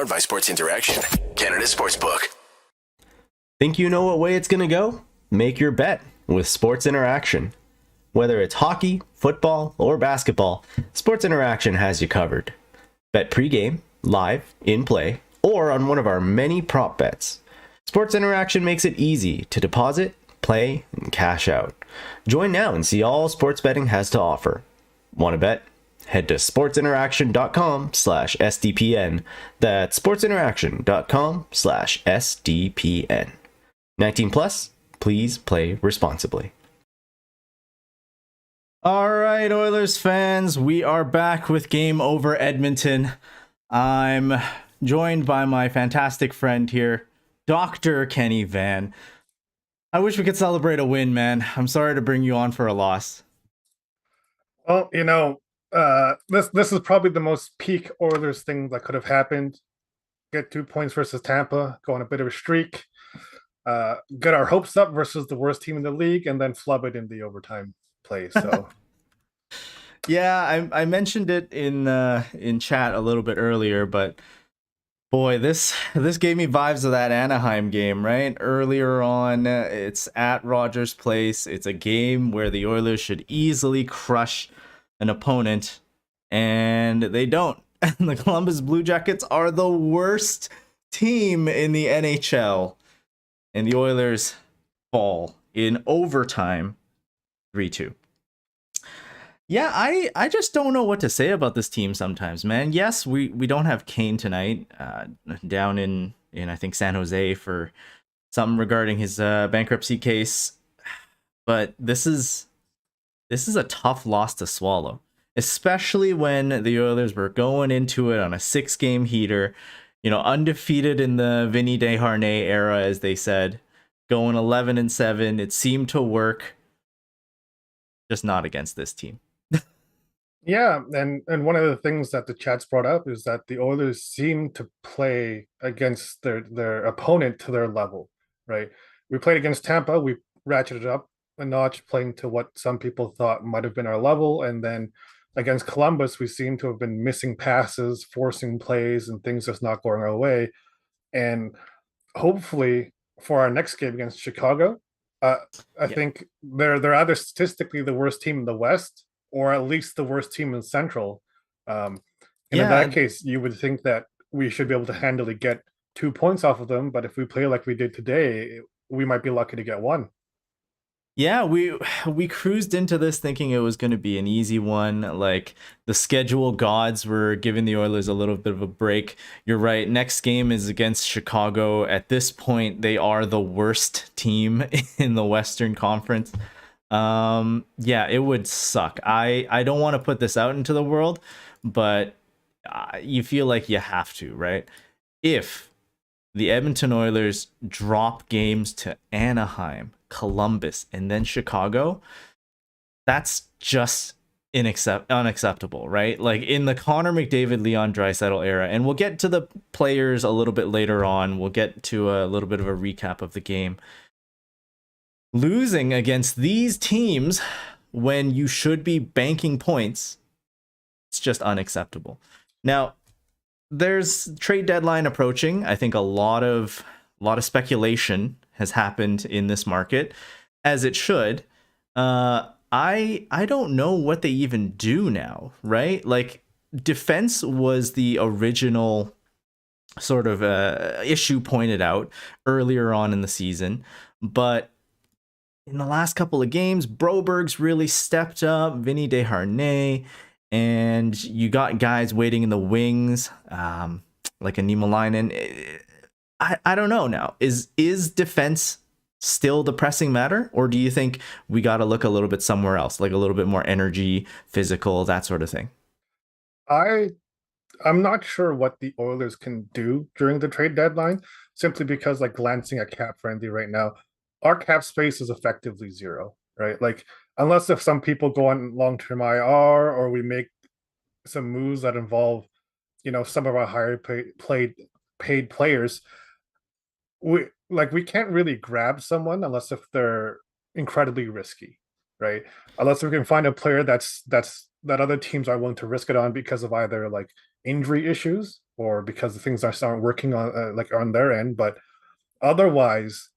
Powered by Sports Interaction, Canada Sportsbook. Think you know what way it's going to go? Make your bet with Sports Interaction. Whether it's hockey, football, or basketball, Sports Interaction has you covered. Bet pregame, live, in play, or on one of our many prop bets. Sports Interaction makes it easy to deposit, play, and cash out. Join now and see all sports betting has to offer. Want to bet? Head to sportsinteraction.com/SDPN. That's sportsinteraction.com/SDPN. 19 plus, please play responsibly. All right, Oilers fans, we are back with Game Over Edmonton. I'm joined by my fantastic friend here, Dr. Kenny Van. I wish we could celebrate a win, man. I'm sorry to bring you on for a loss. Well, this is probably the most peak Oilers thing that could have happened. Get 2 points versus Tampa, go on a bit of a streak, get our hopes up versus the worst team in the league, and then flub it in the overtime play. So, yeah, I mentioned it in chat a little bit earlier, but boy, this gave me vibes of that Anaheim game, right? Earlier on, it's at Rogers Place. It's a game where the Oilers should easily crush an opponent, and they don't. And the Columbus Blue Jackets are the worst team in the NHL, and the Oilers fall in overtime 3-2. Yeah, I just don't know what to say about this team sometimes, man. Yes, we don't have Kane tonight, down in I think San Jose for something regarding his bankruptcy case, but this is a tough loss to swallow, especially when the Oilers were going into it on a 6-game heater, undefeated in the Vinny Desharnais era, as they said, going 11-7. It seemed to work, just not against this team. yeah, and one of the things that the chats brought up is that the Oilers seem to play against their opponent to their level, right? We played against Tampa, we ratcheted up a notch, playing to what some people thought might have been our level, and then against Columbus, we seem to have been missing passes, forcing plays, and things just not going our way. And hopefully, for our next game against Chicago, I think they're either statistically the worst team in the West, or at least the worst team in Central. In that case, you would think that we should be able to handily get 2 points off of them. But if we play like we did today, we might be lucky to get one. Yeah, we cruised into this thinking it was going to be an easy one. Like, the schedule gods were giving the Oilers a little bit of a break. You're right. Next game is against Chicago. At this point, they are the worst team in the Western Conference. Yeah, it would suck. I don't want to put this out into the world, but you feel like you have to, right? If the Edmonton Oilers drop games to Anaheim, Columbus, and then Chicago, that's just unacceptable, right? Like, in the Connor McDavid, Leon Draisaitl era, and we'll get to the players a little bit later on. We'll get to a little bit of a recap of the game. Losing against these teams when you should be banking points, it's just unacceptable. Now, there's trade deadline approaching. I think a lot of speculation has happened in this market, as it should. I don't know what they even do now, right? Like, defense was the original sort of issue pointed out earlier on in the season, but in the last couple of games, Broberg's really stepped up, Vinny Desharnais, and you got guys waiting in the wings, like a Niemelainen. I don't know now. Is defense still the pressing matter, or do you think we got to look a little bit somewhere else, like a little bit more energy, physical, that sort of thing? I'm not sure what the Oilers can do during the trade deadline, simply because, like, glancing at cap friendly right now, our cap space is effectively zero, right? Like, unless if some people go on long-term IR, or we make some moves that involve, some of our higher paid players, we can't really grab someone unless if they're incredibly risky, right? Unless we can find a player that other teams are willing to risk it on because of either, like, injury issues, or because the things aren't working on like on their end. But otherwise,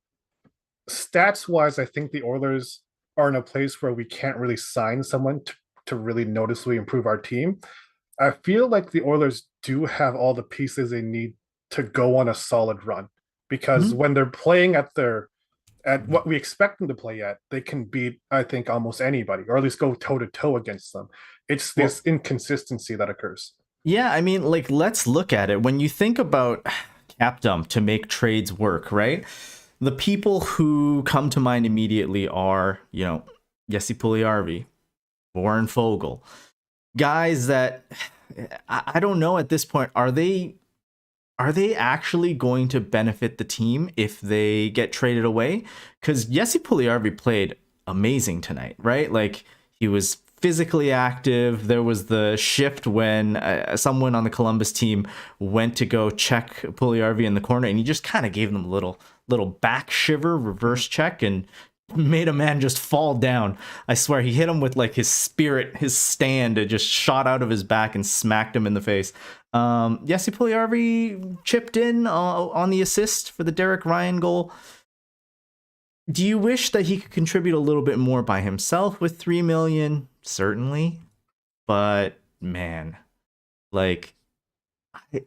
stats wise, I think the Oilers are in a place where we can't really sign someone to really noticeably improve our team. I feel like the Oilers do have all the pieces they need to go on a solid run, because Mhm. when they're playing at what we expect them to play at, they can beat, I think, almost anybody, or at least go toe to toe against them. It's Well, this inconsistency that occurs. yeah, I mean, like, let's look at it. When you think about cap dump to make trades work, right? The people who come to mind immediately are, Jesse Puljujärvi, Warren Fogle, guys that I don't know at this point. Are they actually going to benefit the team if they get traded away? Because Jesse Puljujärvi played amazing tonight, right? Like, he was physically active. There was the shift when someone on the Columbus team went to go check Puljujärvi in the corner, and he just kind of gave them a little back shiver, reverse check, and made a man just fall down. I swear he hit him with like his spirit, his stand. It just shot out of his back and smacked him in the face. Jesse Puljujärvi chipped in on the assist for the Derek Ryan goal. Do you wish that he could contribute a little bit more by himself with 3 million? Certainly. But man, like,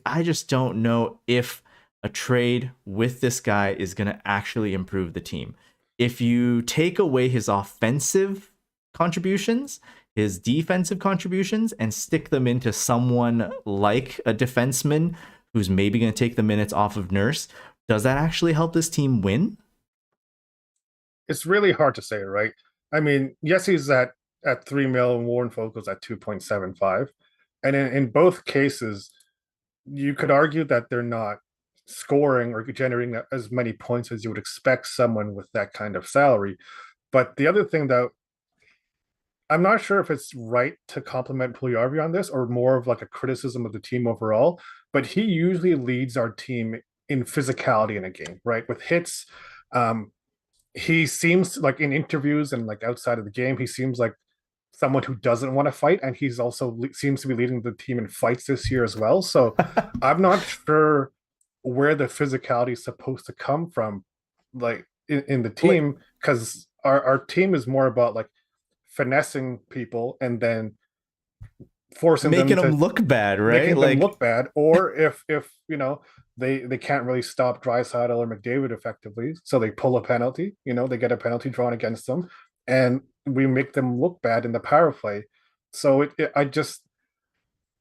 I just don't know if a trade with this guy is going to actually improve the team. If you take away his offensive contributions, his defensive contributions, and stick them into someone like a defenseman who's maybe going to take the minutes off of Nurse, does that actually help this team win? It's really hard to say, right? I mean, yes, he's at 3 mil, and Warren Fogel's at 2.75, and in both cases, you could argue that they're not scoring or generating as many points as you would expect someone with that kind of salary. But the other thing that I'm not sure if it's right to compliment Puljujärvi on this, or more of like a criticism of the team overall, but he usually leads our team in physicality in a game, right? With hits. He seems like in interviews and like outside of the game, he seems like someone who doesn't want to fight, and he's also seems to be leading the team in fights this year as well. So I'm not sure where the physicality is supposed to come from, like in the Like, team, because our team is more about like finessing people and then forcing them making to them look bad, right? making them Like, look bad, or if they can't really stop Draisaitl or McDavid effectively, so they pull a penalty. They get a penalty drawn against them, and we make them look bad in the power play. So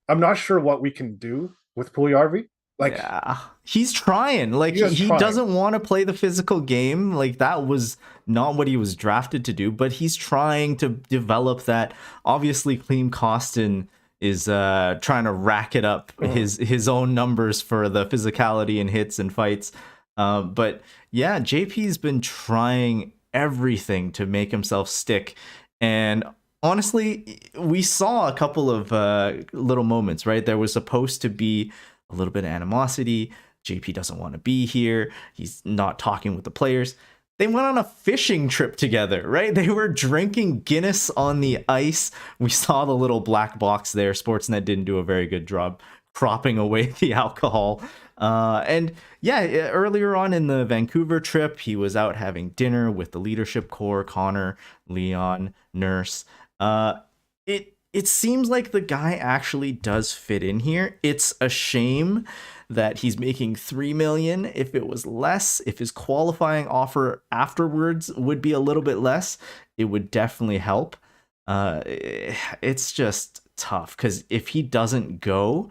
I'm not sure what we can do with Puljujärvi. Like, yeah, he's trying. Like, he he, is he trying. doesn't want to play the physical game. Like, that was not what he was drafted to do, but he's trying to develop that. Obviously, Clean Costin is trying to rack it up his own numbers for the physicality and hits and fights. But yeah, JP's been trying everything to make himself stick. And honestly, we saw a couple of little moments, right? There was supposed to be a little bit of animosity. JP doesn't want to be here. He's not talking with the players. They went on a fishing trip together, right? They were drinking Guinness on the ice. We saw the little black box there. Sportsnet didn't do a very good job cropping away the alcohol. And yeah, earlier on in the Vancouver trip, he was out having dinner with the leadership core, Connor, Leon, Nurse. It seems like the guy actually does fit in here. It's a shame that he's making 3 million. If it was less, if his qualifying offer afterwards would be a little bit less, it would definitely help. It's just tough because if he doesn't go,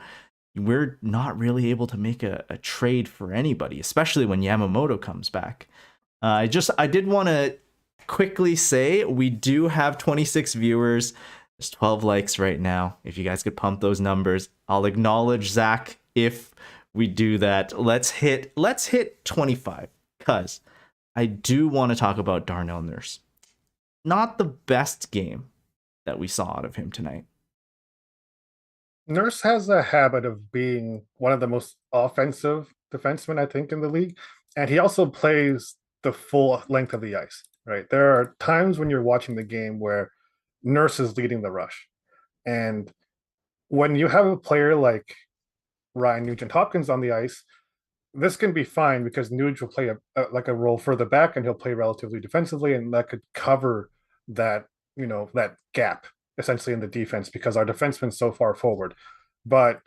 we're not really able to make a trade for anybody, especially when Yamamoto comes back. I did want to quickly say we do have 26 viewers. There's 12 likes right now. If you guys could pump those numbers, I'll acknowledge Zach if we do that. Let's hit 25, because I do want to talk about Darnell Nurse. Not the best game that we saw out of him tonight. Nurse has a habit of being one of the most offensive defensemen, I think, in the league, and he also plays the full length of the ice. Right, there are times when you're watching the game where Nurse is leading the rush, and when you have a player like Ryan Nugent-Hopkins on the ice, this can be fine because Nuge will play a role further back and he'll play relatively defensively, and that could cover that that gap essentially in the defense because our defenseman's so far forward. But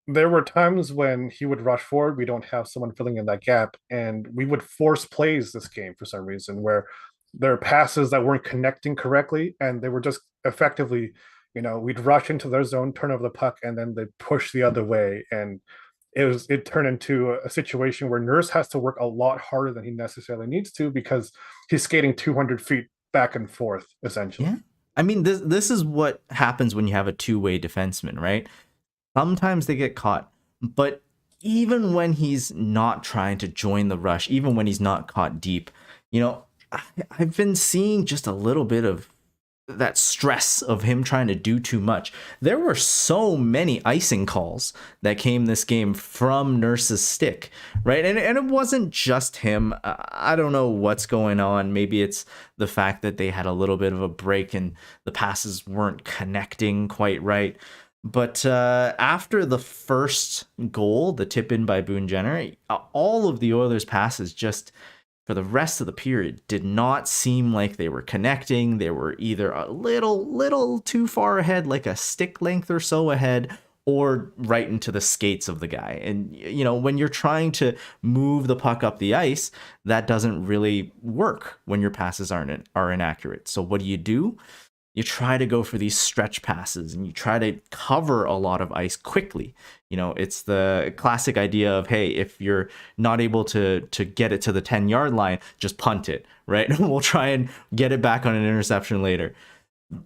there were times when he would rush forward, we don't have someone filling in that gap, and we would force plays this game for some reason where there are passes that weren't connecting correctly, and they were just effectively, we'd rush into their zone, turn over the puck, and then they push the other way, and it turned into a situation where Nurse has to work a lot harder than he necessarily needs to because he's skating 200 feet back and forth essentially. Yeah. I mean, this is what happens when you have a two-way defenseman, right? Sometimes they get caught, but even when he's not trying to join the rush, even when he's not caught deep, I've been seeing just a little bit of that stress of him trying to do too much. There were so many icing calls that came this game from Nurse's stick, right? And it wasn't just him. I don't know what's going on. Maybe it's the fact that they had a little bit of a break and the passes weren't connecting quite right. But after the first goal, the tip in by Boone Jenner, all of the Oilers' passes just for the rest of the period did not seem like they were connecting. They were either a little too far ahead, like a stick length or so ahead, or right into the skates of the guy. And, when you're trying to move the puck up the ice, that doesn't really work when your passes are inaccurate. So what do? You try to go for these stretch passes and you try to cover a lot of ice quickly. It's the classic idea of, hey, if you're not able to get it to the 10-yard line, just punt it, right? We'll try and get it back on an interception later.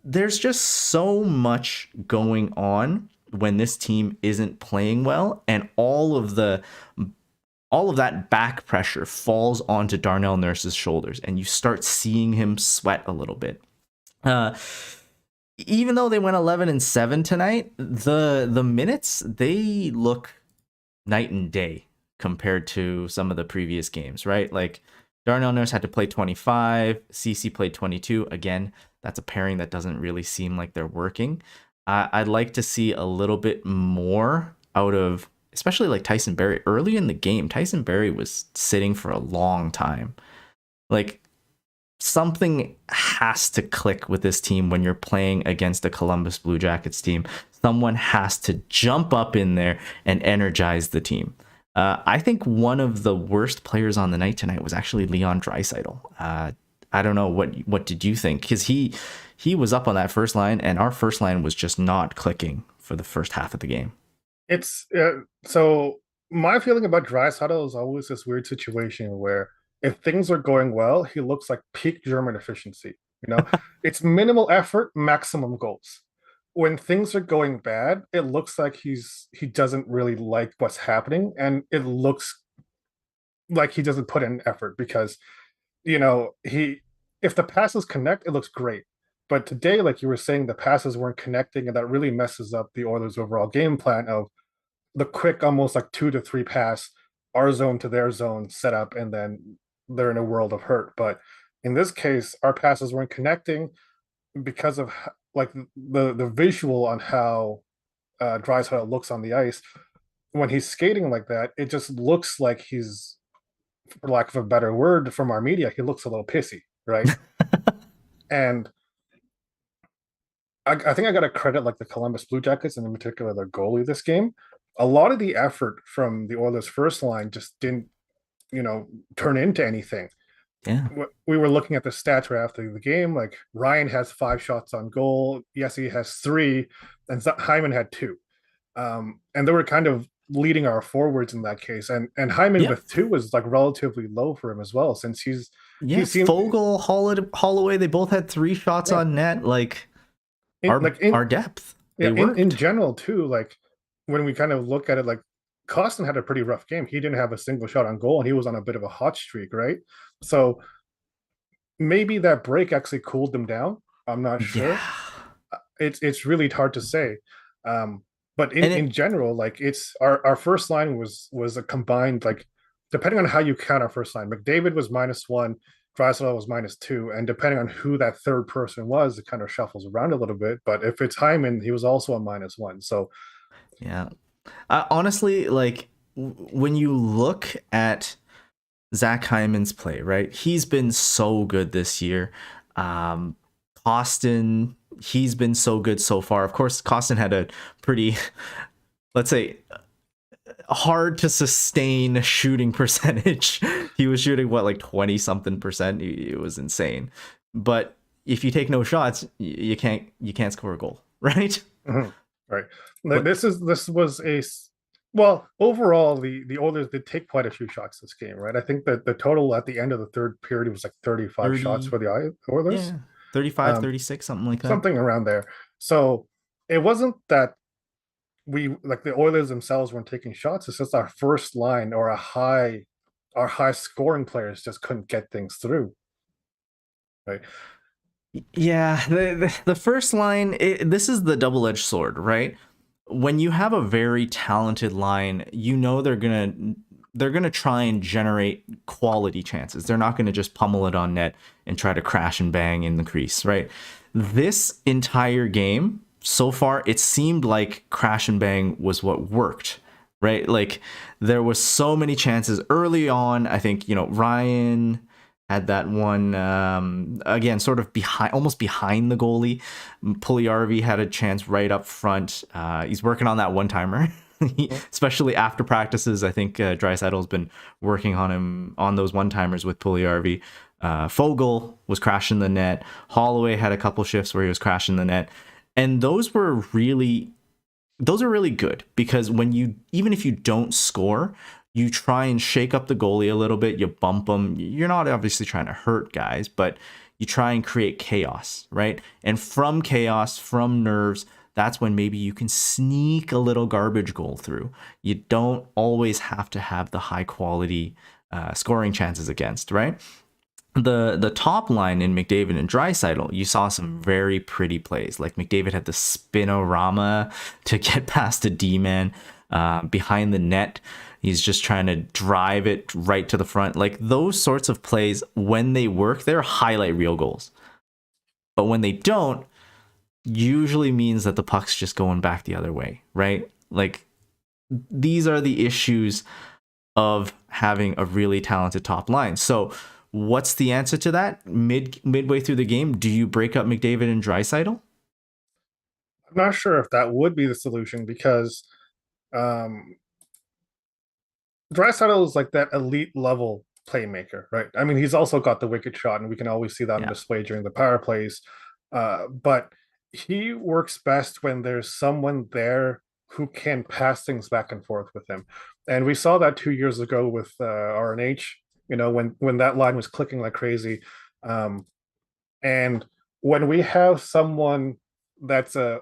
There's just so much going on when this team isn't playing well, and all of that back pressure falls onto Darnell Nurse's shoulders, and you start seeing him sweat a little bit. Even though they went 11-7 tonight, the minutes, they look night and day compared to some of the previous games, right? Like Darnell Nurse had to play 25, CC played 22. Again, that's a pairing that doesn't really seem like they're working. I'd like to see a little bit more out of, especially like Tyson Barrie. Early in the game, Tyson Barrie was sitting for a long time. Like, something has to click with this team when you're playing against a Columbus Blue Jackets team. Someone has to jump up in there and energize the team. I think one of the worst players on the night tonight was actually Leon Draisaitl. I don't know, what did you think? Because he was up on that first line, and our first line was just not clicking for the first half of the game. It's so my feeling about Draisaitl is always this weird situation where if things are going well, he looks like peak German efficiency. It's minimal effort, maximum goals. When things are going bad, it looks like he doesn't really like what's happening, and it looks like he doesn't put in effort because, if the passes connect, it looks great. But today, like you were saying, the passes weren't connecting, and that really messes up the Oilers' overall game plan of the quick, almost like 2 to 3 pass, our zone to their zone setup, and then they're in a world of hurt. But in this case, our passes weren't connecting because of like the visual on how Draisaitl looks on the ice. When he's skating like that, it just looks like he's, for lack of a better word from our media, he looks a little pissy, right? And I think I got to credit like the Columbus Blue Jackets and in particular their goalie this game. A lot of the effort from the Oilers' first line just didn't turn into anything. Yeah. We were looking at the stats right after the game. Like Ryan has 5 shots on goal, Yessi has 3, and Hyman had 2. And they were kind of leading our forwards in that case. And Hyman with 2 was like relatively low for him as well, since he seemed, Fogle, Holloway, they both had 3 shots on net. Like our depth. In general too. Like when we kind of look at it, like Costin had a pretty rough game. He didn't have a single shot on goal, and he was on a bit of a hot streak, right? So maybe that break actually cooled them down. I'm not sure. Yeah. It's really hard to say. But in general, like it's our first line was a combined, like depending on how you count our first line, McDavid was -1, Draisaitl was -2, and depending on who that third person was, it kind of shuffles around a little bit. But if it's Hyman, he was also a -1. So yeah. Honestly, like when you look at Zach Hyman's play, right? He's been so good this year. Um, Costin, he's been so good so far. Of course, Costin had a pretty, let's say, hard to sustain shooting percentage. He was shooting what, like 20 something percent. It was insane. But if you take no shots, you can't score a goal, right? Mhm. Right. But This was well, overall the Oilers did take quite a few shots this game, right? I think that the total at the end of the third period was like 35 shots 30, for the Oilers. yeah, 35, Um, 36, something like that. something around there. So it wasn't that we like the Oilers themselves weren't taking shots. It's just our first line or our high scoring players just couldn't get things through. Right. Yeah, the first line, this is the double-edged sword, right? When you have a very talented line, you know they're gonna try and generate quality chances. They're not gonna just pummel it on net and try to crash and bang in the crease, right? This entire game so far, it seemed like crash and bang was what worked, right? Like there was so many chances early on. I think Ryan had that one again, sort of behind, almost behind the goalie. Puljujärvi had a chance right up front. He's working on that one timer, especially after practices. I think Draisaitl's been working on him on those one timers with Puljujärvi. Fogel was crashing the net. Holloway had a couple shifts where he was crashing the net, and those are really good because even if you don't score, you try and shake up the goalie a little bit, you bump them. You're not obviously trying to hurt guys, but you try and create chaos, right? And from chaos, from nerves, that's when maybe you can sneak a little garbage goal through. You don't always have to have the high quality scoring chances against, right? The top line in McDavid and Draisaitl, you saw some very pretty plays. Like McDavid had the spinorama to get past a D-man behind the net. He's just trying to drive it right to the front. Like those sorts of plays, when they work, they're highlight reel goals. But when they don't, usually means that the puck's just going back the other way, right? Like these are the issues of having a really talented top line. So what's the answer to that? Midway through the game, do you break up McDavid and Draisaitl? I'm not sure if that would be the solution because Draisaitl is like that elite level playmaker, right? I mean, he's also got the wicked shot, and we can always see that on display during the power plays. But he works best when there's someone there who can pass things back and forth with him. And we saw that 2 years ago with RNH, when that line was clicking like crazy. And when we have someone that's a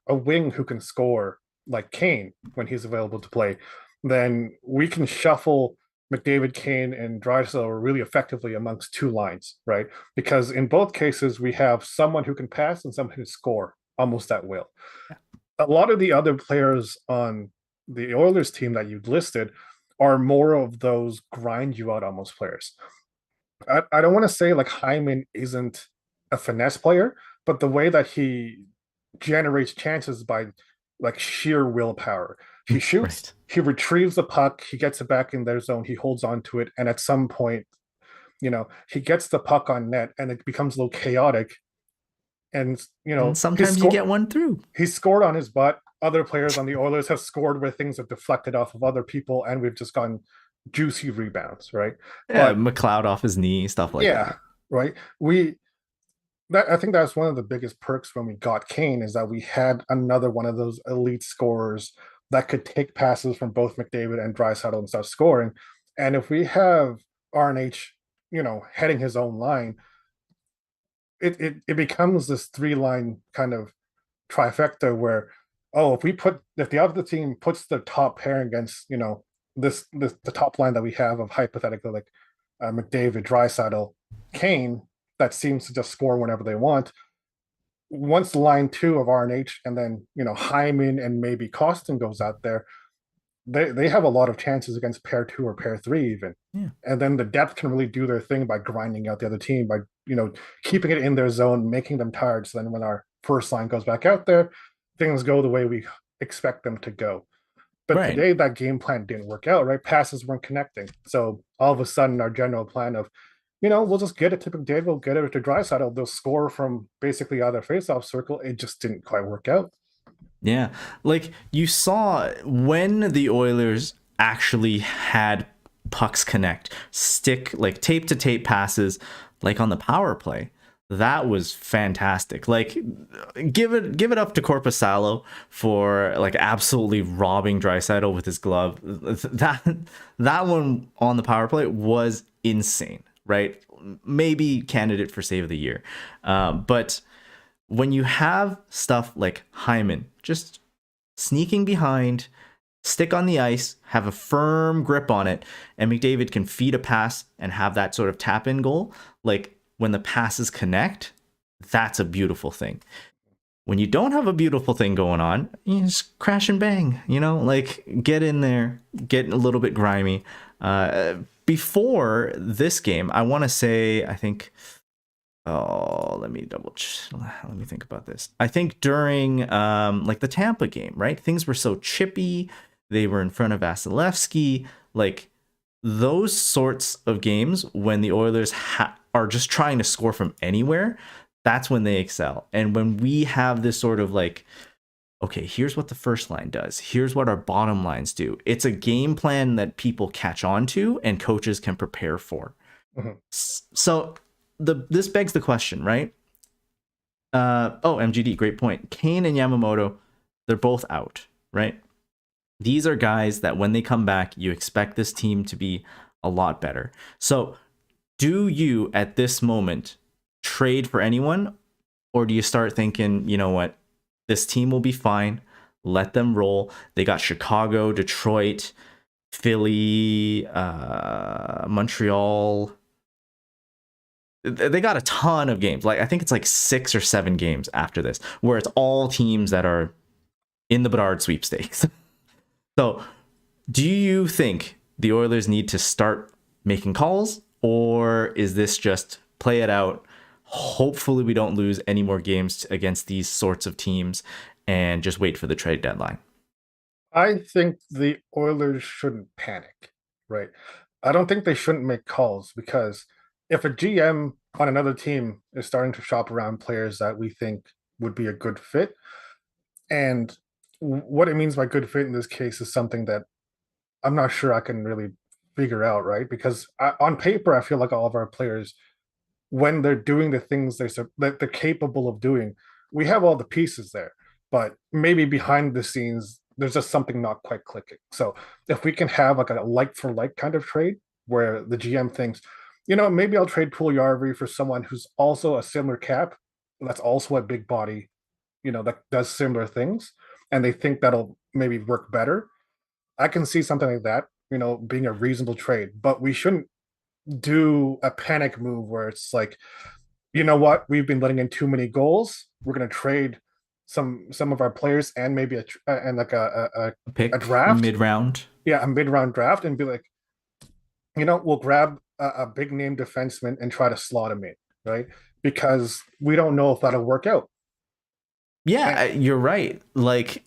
wing who can score like Kane when he's available to play, then we can shuffle McDavid, Kane, and Draisaitl really effectively amongst two lines, right? Because in both cases, we have someone who can pass and someone who can score almost at will. A lot of the other players on the Oilers team that you listed are more of those grind you out almost players. I don't want to say like Hyman isn't a finesse player, but the way that he generates chances by like sheer willpower. He shoots, Right. he retrieves the puck, he gets it back in their zone, he holds on to it, and at some point, he gets the puck on net and it becomes a little chaotic. And And sometimes you get one through. he scored on his butt. Other players on the Oilers have scored where things have deflected off of other people, and we've just gotten juicy rebounds, right? Yeah, But McLeod off his knee, stuff like that. right. I think that's one of the biggest perks when we got Kane is that we had another one of those elite scorers that could take passes from both McDavid and Draisaitl and start scoring. And if we have RNH, heading his own line, it becomes this three line kind of trifecta where if the other team puts the top pair against the top line that we have of hypothetically like McDavid, Draisaitl, Kane that seems to just score whenever they want. Once line two of RNH and then Hyman and maybe Costin goes out there, they have a lot of chances against pair two or pair three even. Yeah. And then the depth can really do their thing by grinding out the other team by keeping it in their zone, making them tired. So then when our first line goes back out there, things go the way we expect them to go. But Right. today that game plan didn't work out, right? Passes weren't connecting. So all of a sudden our general plan of, we'll just get it to McDavid, we'll get it to Draisaitl, they'll score from basically out of face-off circle. It just didn't quite work out. Yeah. Like you saw when the Oilers actually had pucks connect, stick like tape to tape passes, like on the power play. That was fantastic. Like give it up to Korpisalo for like absolutely robbing Draisaitl with his glove. That one on the power play was insane, right? Maybe candidate for save of the year. But when you have stuff like Hyman just sneaking behind, stick on the ice, have a firm grip on it, and McDavid can feed a pass and have that sort of tap in goal, like when the passes connect, that's a beautiful thing. When you don't have a beautiful thing going on, you just crash and bang, like get in there, get a little bit grimy. Before this game, I want to say, I think, let me think about this. I think during like the Tampa game, right? Things were so chippy. They were in front of Vasilevsky. Like those sorts of games when the Oilers are just trying to score from anywhere, that's when they excel. And when we have this sort of like, okay, here's what the first line does, here's what our bottom lines do, it's a game plan that people catch on to and coaches can prepare for. Mm-hmm. So this begs the question, right? MGD, great point. Kane and Yamamoto, they're both out, right? These are guys that when they come back, you expect this team to be a lot better. So do you, at this moment, trade for anyone? Or do you start thinking, you know what, this team will be fine, let them roll. They got Chicago, Detroit, Philly, Montreal. They got a ton of games. Like I think it's like 6 or 7 games after this, where it's all teams that are in the Bedard sweepstakes. So do you think the Oilers need to start making calls, or is this just play it out? Hopefully we don't lose any more games against these sorts of teams and just wait for the trade deadline. I think the Oilers shouldn't panic, right? I don't think they shouldn't make calls, because if a GM on another team is starting to shop around players that we think would be a good fit, and what it means by good fit in this case is something that I'm not sure I can really figure out, right? Because on paper, I feel like all of our players, when they're doing the things that they're capable of doing, we have all the pieces there. But maybe behind the scenes, there's just something not quite clicking. So if we can have like a like for like kind of trade where the GM thinks, maybe I'll trade Puljujarvi for someone who's also a similar cap, that's also a big body, that does similar things, and they think that'll maybe work better. I can see something like that, being a reasonable trade, but we shouldn't do a panic move where it's like, you know what, we've been letting in too many goals. We're going to trade some of our players and maybe a pick, a draft mid-round. Yeah, a mid-round draft, and be like, we'll grab a big name defenseman and try to slot him in, right? Because we don't know if that'll work out. Yeah, you're right. Like,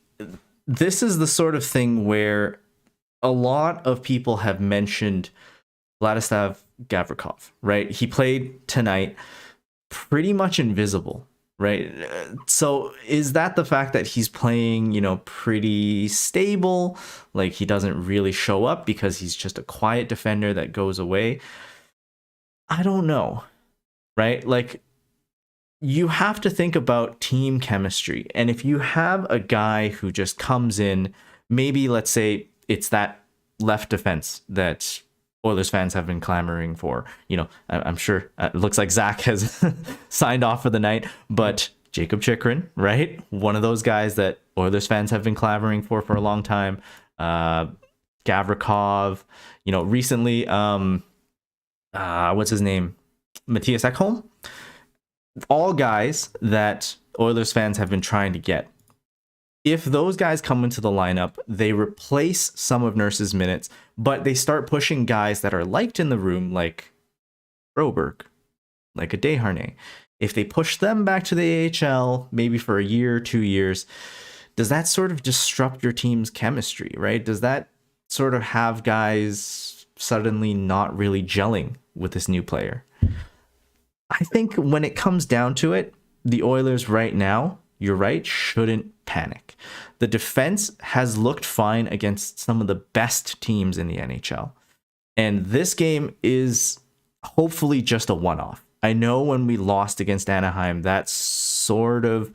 this is the sort of thing where a lot of people have mentioned Vladislav Gavrikov, right? He played tonight pretty much invisible, right? So is that the fact that he's playing, pretty stable? Like he doesn't really show up because he's just a quiet defender that goes away? I don't know, right? Like, you have to think about team chemistry. And if you have a guy who just comes in, maybe let's say it's that left defense that Oilers fans have been clamoring for. I'm sure it looks like Zach has signed off for the night, but Jacob Chikrin, right? One of those guys that Oilers fans have been clamoring for a long time. Gavrikov, recently, what's his name? Matthias Ekholm. All guys that Oilers fans have been trying to get. If those guys come into the lineup, they replace some of Nurse's minutes, but they start pushing guys that are liked in the room, like Broberg, like a Desharnais. If they push them back to the AHL, maybe for a year, 2 years, does that sort of disrupt your team's chemistry, right? Does that sort of have guys suddenly not really gelling with this new player? I think when it comes down to it, the Oilers right now, you're right, shouldn't panic. The defense has looked fine against some of the best teams in the NHL. And this game is hopefully just a one-off. I know when we lost against Anaheim, that sort of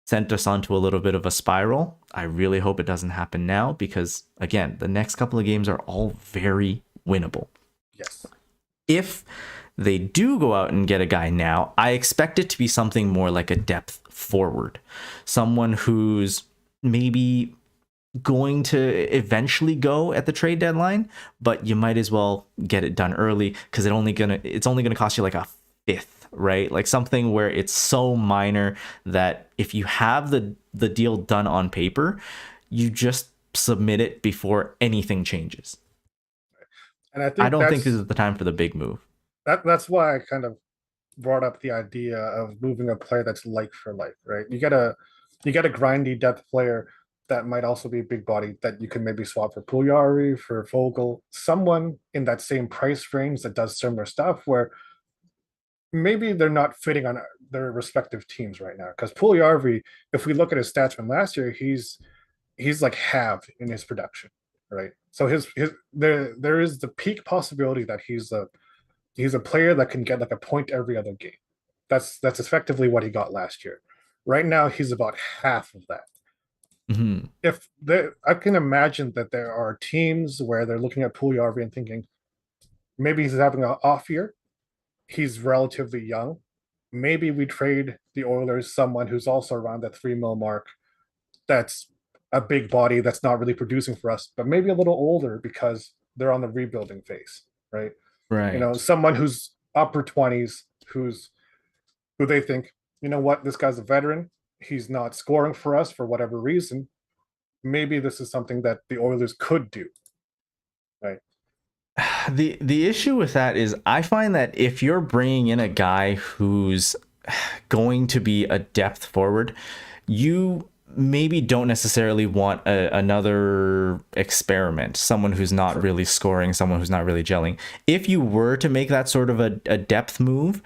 sent us onto a little bit of a spiral. I really hope it doesn't happen now because, again, the next couple of games are all very winnable. Yes. If they do go out and get a guy now, I expect it to be something more like a depth forward. Someone who's maybe going to eventually go at the trade deadline, but you might as well get it done early because it's only gonna cost you like a fifth, right? Like something where it's so minor that if you have the deal done on paper, you just submit it before anything changes. And I don't think this is the time for the big move. That's why I kind of brought up the idea of moving a player that's like for like, right? You get a grindy depth player that might also be big body that you can maybe swap for Puljujarvi, for Vogel, someone in that same price range that does similar stuff where maybe they're not fitting on their respective teams right now. Because Puljujarvi, if we look at his stats from last year, he's like halved in his production, right? So there is the peak possibility that he's a player that can get like a point every other game. That's effectively what he got last year. Right now, he's about half of that. Mm-hmm. I can imagine that there are teams where they're looking at Puljujarvi and thinking maybe he's having an off year. He's relatively young. Maybe we trade the Oilers someone who's also around that 3 mil mark. That's a big body that's not really producing for us, but maybe a little older because they're on the rebuilding phase, right? Right. Someone who's upper 20s, who they think, you know what, this guy's a veteran. He's not scoring for us for whatever reason. Maybe this is something that the Oilers could do, right? The issue with that is I find that if you're bringing in a guy who's going to be a depth forward, you maybe don't necessarily want another experiment, someone who's not really scoring, someone who's not really gelling. If you were to make that sort of a depth move,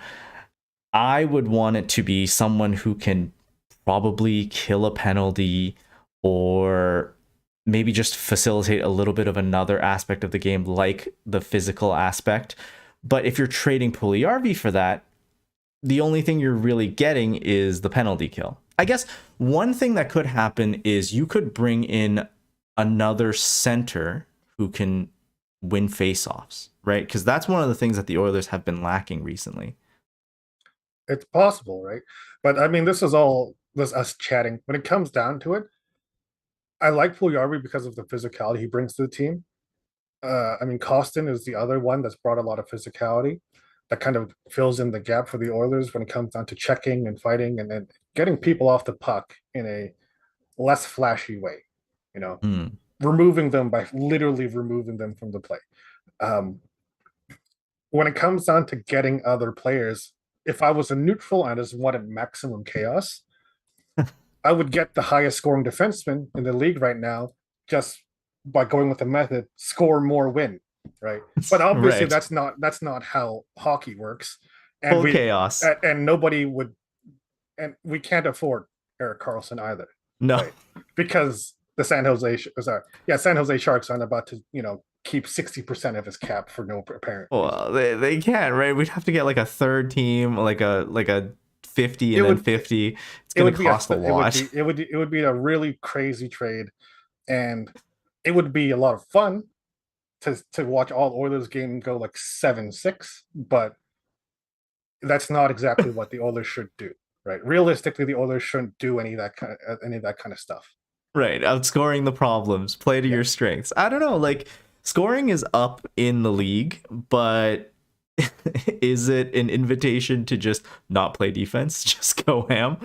I would want it to be someone who can probably kill a penalty or maybe just facilitate a little bit of another aspect of the game, like the physical aspect. But if you're trading Puljujarvi for that, the only thing you're really getting is the penalty kill. I guess one thing that could happen is you could bring in another center who can win faceoffs, right? Because that's one of the things that the Oilers have been lacking recently. It's possible, right? But I mean, this is us chatting. When it comes down to it, I like Puljujarvi because of the physicality he brings to the team. I mean, Costin is the other one that's brought a lot of physicality that kind of fills in the gap for the Oilers when it comes down to checking and fighting and then getting people off the puck in a less flashy way, removing them by literally removing them from the play. When it comes down to getting other players, if I was a neutral and just wanted maximum chaos, I would get the highest scoring defenseman in the league right now just by going with the method, score more, win, right? But obviously Right. that's not how hockey works. Full chaos. And nobody would, and we can't afford Erik Karlsson either. No. Right? Because the San Jose Sharks aren't about to, keep 60% of his cap for no apparent reason. Well, they can't, right? We'd have to get like a third team, like a 50 and then 50. It's going to cost a lot. It would be a really crazy trade, and it would be a lot of fun to watch all Oilers game go like 7-6, but that's not exactly what the Oilers should do, right? Realistically, the Oilers shouldn't do any of that kind of stuff. Right, outscoring the problems, play to your strengths. I don't know, like scoring is up in the league, but is it an invitation to just not play defense, just go ham?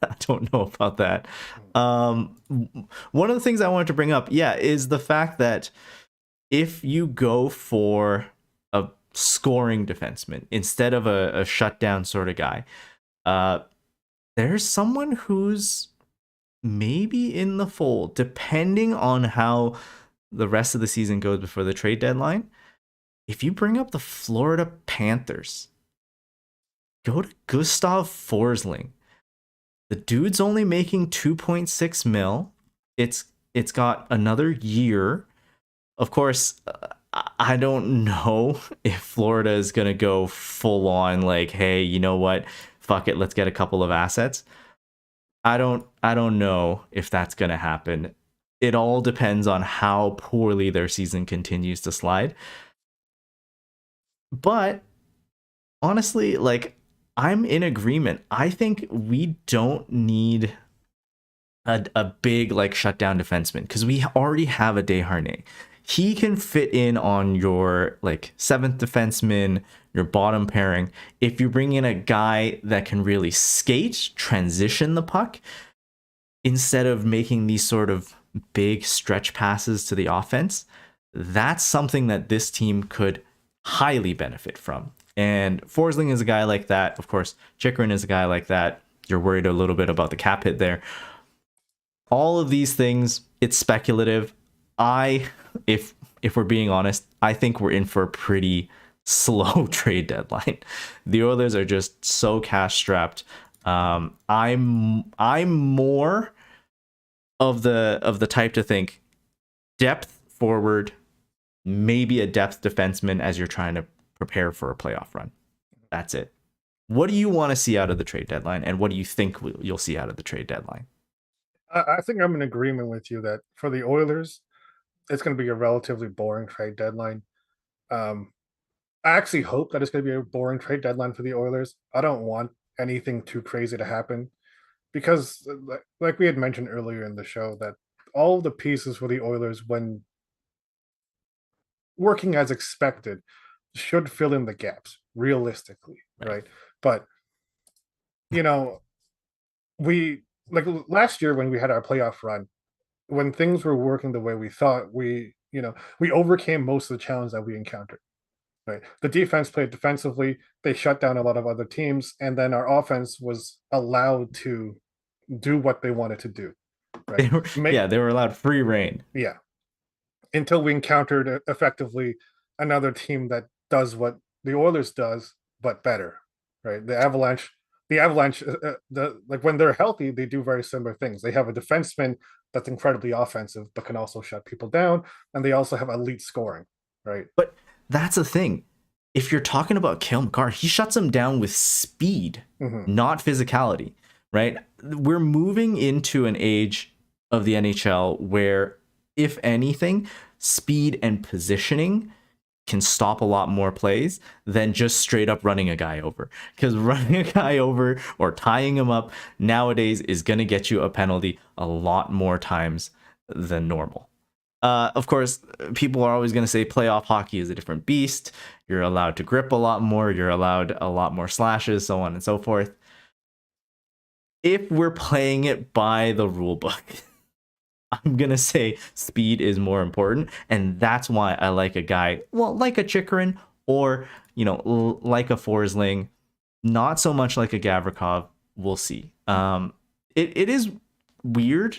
I don't know about that. One of the things I wanted to bring up, is the fact that if you go for a scoring defenseman instead of a shutdown sort of guy, there's someone who's maybe in the fold, depending on how the rest of the season goes before the trade deadline. If you bring up the Florida Panthers, go to Gustav Forsling. The dude's only making 2.6 mil. It's got another year. Of course, I don't know if Florida is going to go full on like, hey, you know what? Fuck it, let's get a couple of assets. I don't know if that's going to happen. It all depends on how poorly their season continues to slide. But honestly, like, I'm in agreement. I think we don't need a big like shutdown defenseman because we already have a Desharnais. He can fit in on your like seventh defenseman, your bottom pairing. If you bring in a guy that can really skate, transition the puck, instead of making these sort of big stretch passes to the offense, that's something that this team could highly benefit from. And Forsling is a guy like that. Of course, Chychrun is a guy like that. You're worried a little bit about the cap hit there. All of these things, it's speculative. If we're being honest, I think we're in for a pretty slow trade deadline. The Oilers are just so cash strapped. I'm more of the type to think depth forward, maybe a depth defenseman as you're trying to prepare for a playoff run. That's it. What do you want to see out of the trade deadline, and what do you think you'll see out of the trade deadline? I think I'm in agreement with you that for the Oilers, it's going to be a relatively boring trade deadline. Um, I actually hope that it's going to be a boring trade deadline for the Oilers. I don't want anything too crazy to happen because, like we had mentioned earlier in the show, that all of the pieces for the Oilers, when working as expected, should fill in the gaps realistically, right? But you know, we like last year when we had our playoff run, when things were working the way we thought, we overcame most of the challenge that we encountered. Right. The defense played defensively. They shut down a lot of other teams, and then our offense was allowed to do what they wanted to do. Right. They were allowed free reign. Yeah. Until we encountered effectively another team that does what the Oilers does, but better. Right. The Avalanche, like when they're healthy, they do very similar things. They have a defenseman that's incredibly offensive, but can also shut people down, and they also have elite scoring. Right. But that's the thing. If you're talking about Cale Makar, he shuts him down with speed, not physicality, right? We're moving into an age of the NHL where, if anything, speed and positioning can stop a lot more plays than just straight up running a guy over. Because running a guy over or tying him up nowadays is going to get you a penalty a lot more times than normal. Of course, people are always going to say playoff hockey is a different beast. You're allowed to grip a lot more. You're allowed a lot more slashes, so on and so forth. If we're playing it by the rule book, I'm going to say speed is more important. And that's why I like a guy, well, like a Chychrun or, like a Forsling, not so much like a Gavrikov. We'll see. It is weird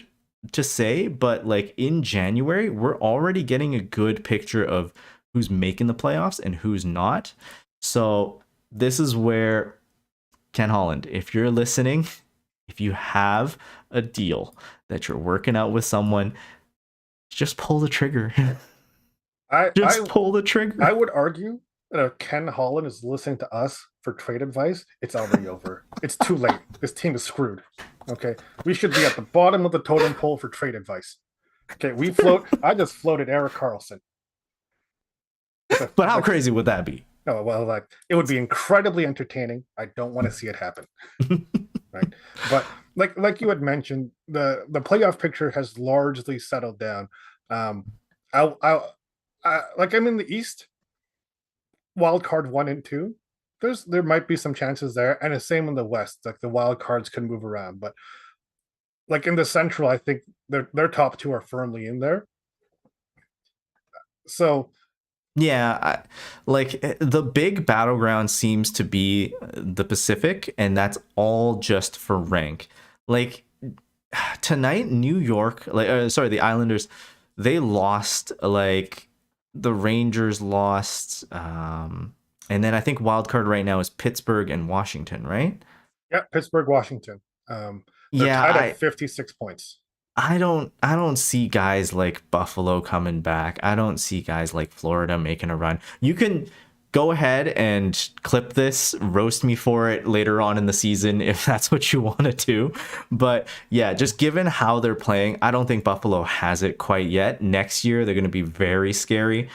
to say, but like in January, we're already getting a good picture of who's making the playoffs and who's not. So this is where, Ken Holland, if you're listening, if you have a deal that you're working out with someone, just pull the trigger. Pull the trigger. I would argue that if Ken Holland is listening to us for trade advice, it's already over. It's too late. This team is screwed. Okay, we should be at the bottom of the totem pole for trade advice. Okay, I just floated Erik Karlsson. But how crazy would that be? Oh, well, like it would be incredibly entertaining. I don't want to see it happen. Right, but like you had mentioned, the playoff picture has largely settled down. I'm in the East, wild card 1 and 2. There might be some chances there, and the same in the West. Like the wild cards can move around, but like in the Central, I think their top 2 are firmly in there. So, yeah, the big battleground seems to be the Pacific, and that's all just for rank. Like tonight, New York, the Islanders, they lost. Like the Rangers lost, and then I think wild card right now is Pittsburgh and Washington, right? Yeah, Pittsburgh, Washington. They're Yeah, tied at 56 points. I don't see guys like Buffalo coming back. I don't see guys like Florida making a run. You can go ahead and clip this, roast me for it later on in the season if that's what you want to do. But yeah, just given how they're playing, I don't think Buffalo has it quite yet. Next year they're going to be very scary,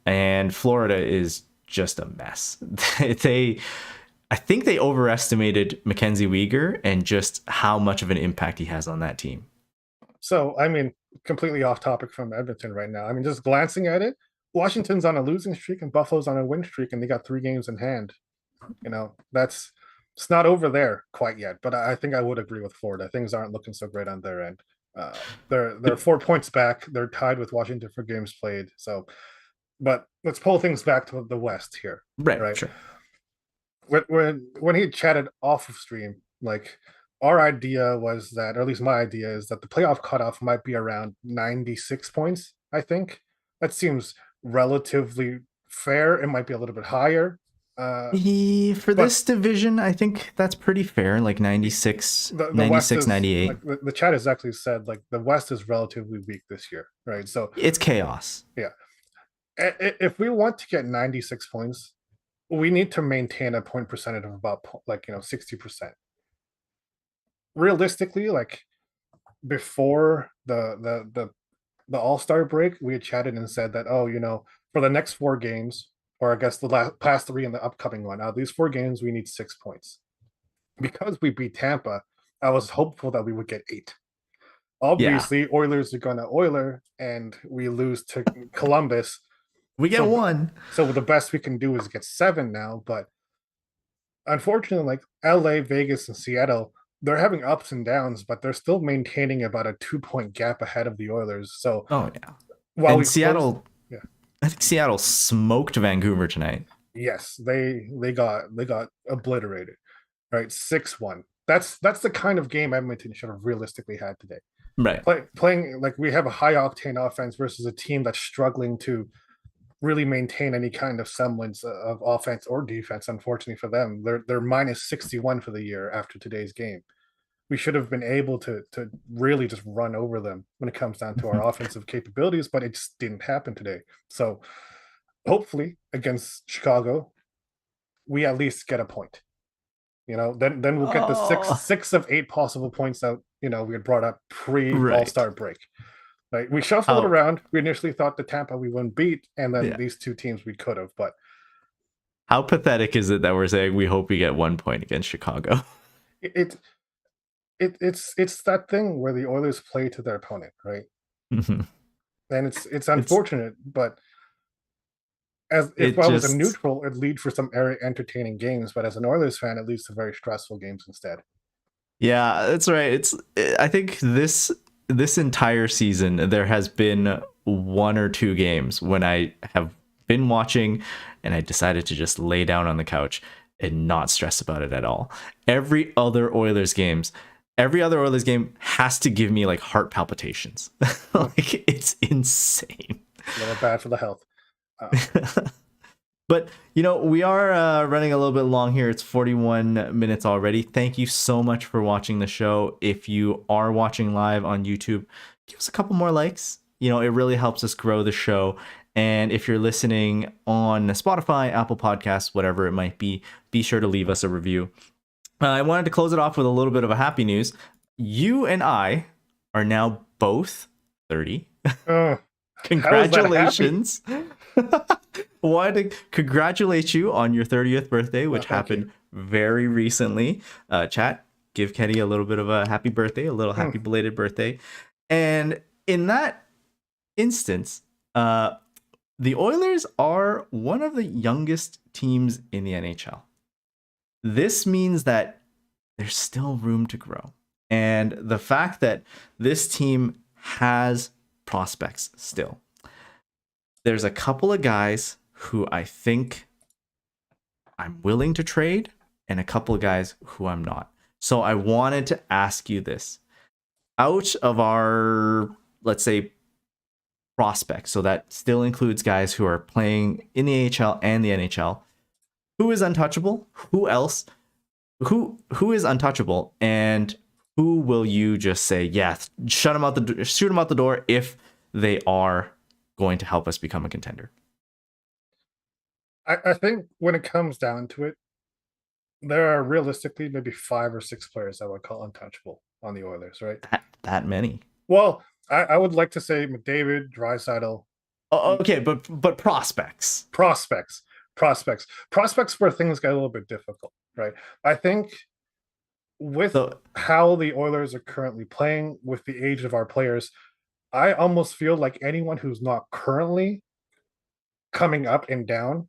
and Florida is just a mess. I think they overestimated Mackenzie Weegar and just how much of an impact he has on that team. So, I mean, completely off topic from Edmonton right now. I mean, just glancing at it, Washington's on a losing streak and Buffalo's on a win streak, and they got 3 games in hand. It's not over there quite yet, but I think I would agree with Florida. Things aren't looking so great on their end. They're 4 points back. They're tied with Washington for games played. So, but let's pull things back to the West here. Right. Sure. When he chatted off of stream, like our idea was that, or at least my idea is that the playoff cutoff might be around 96 points. I think that seems relatively fair. It might be a little bit higher. For this division, I think that's pretty fair, like 96, the 96, is, 98. Like the chat has actually said like the West is relatively weak this year, right? So it's chaos. Yeah. If we want to get 96 points, we need to maintain a point percentage of about 60%. Realistically, like before the All-Star break, we had chatted and said that, for the next 4 games, or I guess the past 3 and the upcoming one, out of these 4 games, we need 6 points. Because we beat Tampa, I was hopeful that we would get 8. Obviously, Oilers are gonna Oiler, and we lose to Columbus. We get 1. So the best we can do is get 7 now, but unfortunately, like LA, Vegas, and Seattle, they're having ups and downs, but they're still maintaining about a 2-point gap ahead of the Oilers. So, while Seattle, I think Seattle smoked Vancouver tonight. Yes, they got obliterated, right? 6-1. That's the kind of game Edmonton should have realistically had today. Right, playing like we have a high octane offense versus a team that's struggling to really maintain any kind of semblance of offense or defense. Unfortunately for them, they're minus 61 for the year after today's game. We should have been able to really just run over them when it comes down to our offensive capabilities, but it just didn't happen today. So hopefully against Chicago, we at least get a point. Then we'll get the 6 of 8 possible points that we had brought up pre All-Star break. Right, we shuffled it around. We initially thought the Tampa we wouldn't beat, and then these 2 teams we could have. But how pathetic is it that we're saying we hope we get 1 point against Chicago? It's that thing where the Oilers play to their opponent, right? Mm-hmm. And it's unfortunate, but if I was a neutral, it'd lead for some very entertaining games. But as an Oilers fan, it leads to very stressful games instead. Yeah, that's right. I think this entire season, there has been 1 or 2 games when I have been watching and I decided to just lay down on the couch and not stress about it at all. Every other Oilers game has to give me like heart palpitations. Like it's insane. A little bad for the health. But, we are running a little bit long here. It's 41 minutes already. Thank you so much for watching the show. If you are watching live on YouTube, give us a couple more likes. It really helps us grow the show. And if you're listening on Spotify, Apple Podcasts, whatever it might be sure to leave us a review. I wanted to close it off with a little bit of a happy news. You and I are now both 30. Congratulations. Wanted to congratulate you on your 30th birthday, which happened very recently. Chat, give Kenny a little bit of a happy birthday, a little happy belated birthday. And in that instance, the Oilers are one of the youngest teams in the NHL. This means that there's still room to grow. And the fact that this team has prospects still. There's a couple of guys who I think I'm willing to trade and a couple of guys who I'm not. So I wanted to ask you this. out of our, let's say, prospects, so that still includes guys who are playing in the AHL and the NHL, who is untouchable? Who else? Who is untouchable? And who will you just say, yeah, shoot them out the door if they are going to help us become a contender? I think when it comes down to it, there are realistically maybe 5 or 6 players I would call untouchable on the Oilers, right? That many? Well, I would like to say McDavid, Draisaitl. Oh, okay, but prospects. Prospects where things get a little bit difficult, right? I think with So how the Oilers are currently playing, with the age of our players, I almost feel like anyone who's not currently coming up and down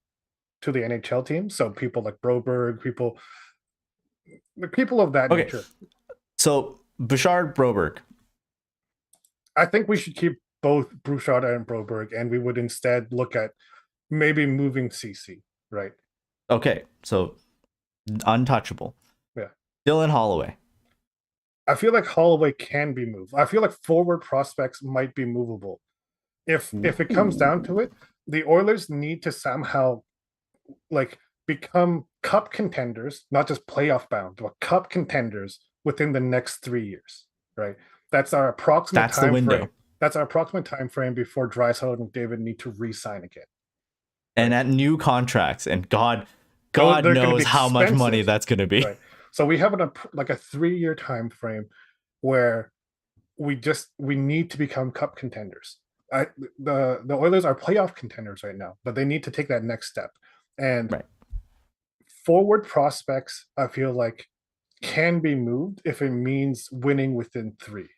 to the NHL team, so people like Broberg, people of that okay, nature. so Bouchard, Broberg. I think we should keep both Bouchard and Broberg, and we would instead look at maybe moving CC, right? Okay, so untouchable. Yeah. Dylan Holloway. I feel like Holloway can be moved. I feel like forward prospects might be movable. If it comes down to it, the Oilers need to somehow like become cup contenders, not just playoff bound, but cup contenders within the next 3 years, right? That's our approximate That's the time window. frame. That's our approximate time frame before Draisaitl and McDavid need to re-sign again. And at new contracts, and God They're gonna knows be how much expensive. money that's going to be. Right. So we have a 3-year time frame where we need to become cup contenders. The Oilers are playoff contenders right now, but they need to take that next step. And Right. forward prospects, I feel like, can be moved if it means winning within 3.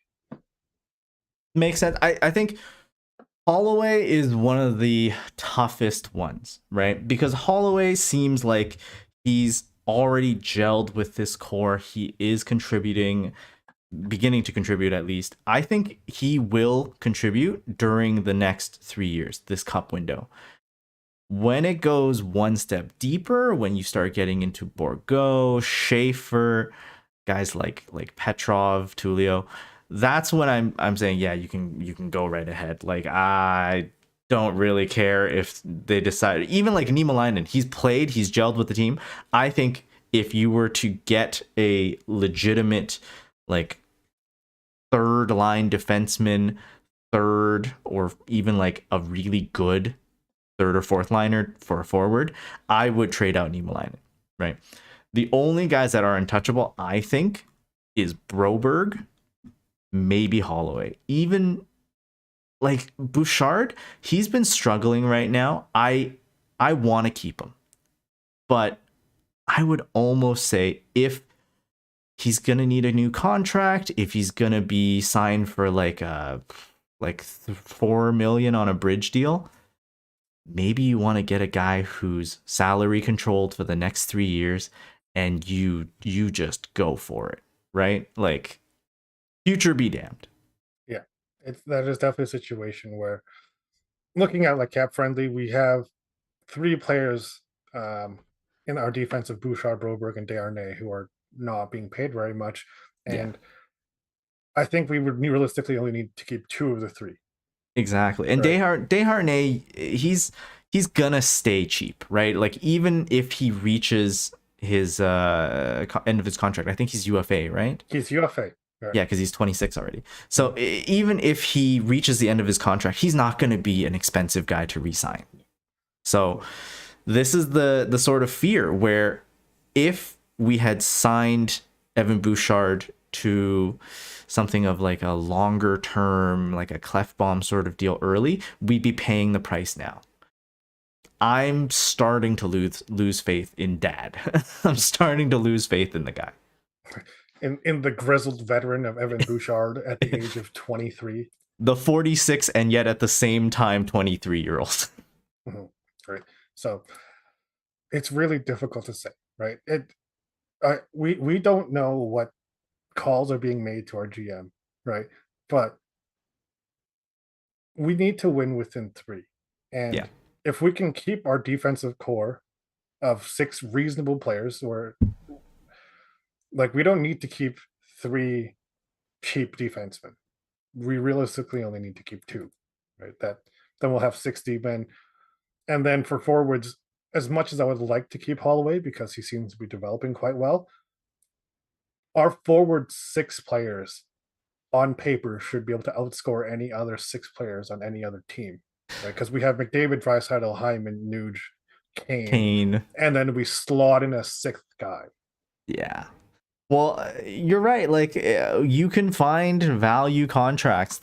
Makes sense. I think Holloway is one of the toughest ones, right? Because Holloway seems like he's already gelled with this core. He is contributing, beginning to contribute at least. I think he will contribute during the next 3 years, this cup window. When it goes one step deeper, when you start getting into Bourgault, Schaefer, guys like Petrov, Tulio, that's when I'm saying, yeah, you can go right ahead. Like, I don't really care if they decide, even like Niemelainen, he's gelled with the team. I think if you were to get a legitimate like third line defenseman, third or even like a really good third or fourth liner for a forward, I would trade out Niemelainen, right? The only guys that are untouchable, I think, is Broberg, maybe Holloway. Even like Bouchard, he's been struggling right now. I want to keep him, but I would almost say if he's gonna need a new contract, if he's gonna be signed for like $4 million on a bridge deal, maybe you want to get a guy who's salary controlled for the next 3 years, and you just go for it, right? Like, future be damned. Yeah, that is definitely a situation where, looking at like cap friendly, we have 3 players in our defense of Bouchard, Broberg, and Darnell who are not being paid very much, and I think we would realistically only need to keep 2 of the 3. Exactly. And Right. Desharnais, he's gonna stay cheap, right? Like, even if he reaches his end of his contract, I think he's UFA, right? He's UFA. Right. Yeah, because he's 26 already. So even if he reaches the end of his contract, he's not going to be an expensive guy to re-sign. So this is the sort of fear where if we had signed Evan Bouchard to something of like a longer term, like a Clefbaum sort of deal early, we'd be paying the price now. I'm starting to lose faith in Dad. I'm starting to lose faith in the guy. In the grizzled veteran of Evan Bouchard at the age of 23. The 46 and yet at the same time 23-year-old. Mm-hmm. Right. So it's really difficult to say, right? We don't know what calls are being made to our GM, right? But we need to win within 3. And if we can keep our defensive core of 6 reasonable players, or like, we don't need to keep 3 cheap defensemen. We realistically only need to keep 2, right? Then we'll have 60 men. And then for forwards, as much as I would like to keep Holloway because he seems to be developing quite well, our forward 6 players on paper should be able to outscore any other 6 players on any other team, right? Because we have McDavid, Draisaitl, Hyman, Nuge, Kane, and then we slot in a 6th guy. Yeah. Well, you're right. Like, you can find value contracts.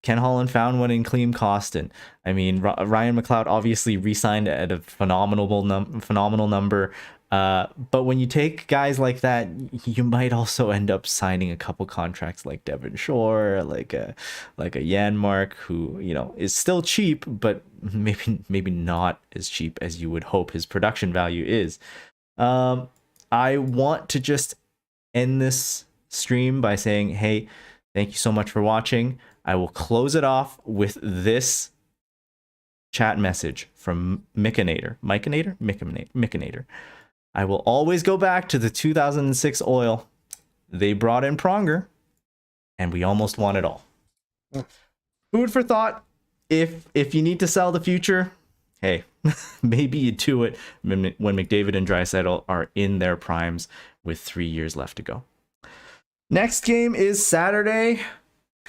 Ken Holland found one in Clem Costin. I mean, Ryan McLeod obviously re-signed at a phenomenal number. But when you take guys like that, you might also end up signing a couple contracts like Devon Shore, like a Janmark, who, you know, is still cheap, but maybe not as cheap as you would hope his production value is. I want to just end this stream by saying, hey, thank you so much for watching. I will close it off with this chat message from Mickinator. I will always go back to the 2006 Oil. They brought in Pronger, and we almost won it all. Food for thought. If you need to sell the future, hey, maybe you do it when McDavid and Draisaitl are in their primes with 3 years left to go. Next game is Saturday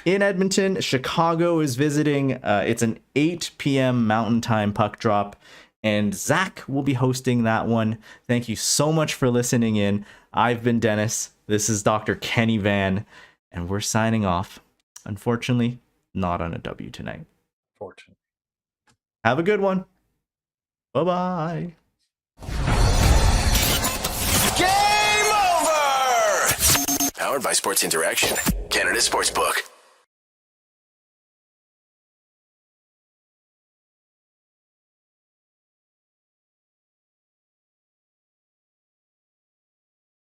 in Edmonton. Chicago is visiting. It's an 8 p.m. Mountain Time puck drop, and Zach will be hosting that one. Thank you so much for listening in. I've been Dennis. This is Dr. Kenny Van, and we're signing off. Unfortunately, not on a W tonight. Fortunately. Have a good one. Bye-bye. Game over! Powered by Sports Interaction, Canada Sportsbook.